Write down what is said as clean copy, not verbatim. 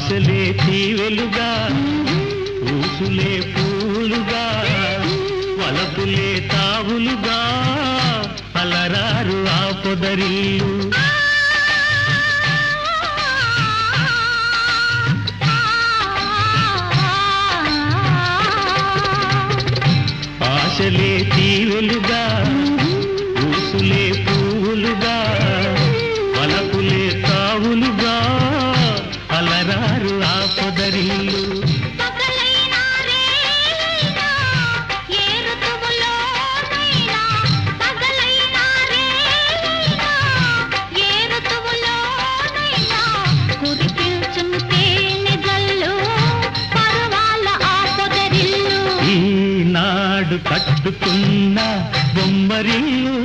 ఆశలే తీవెలుగా ఊసులే పూలుగా వలపులే తావులుగా అలరారు ఆ పొదరిల్లు ఆశలే తీవెలుగా ఊసులే పూలుగా వలపులే తావులుగా అలరారు ఆ పొదరిల్లు ఈనాడు కట్టుకున్న బొమ్మరిల్లు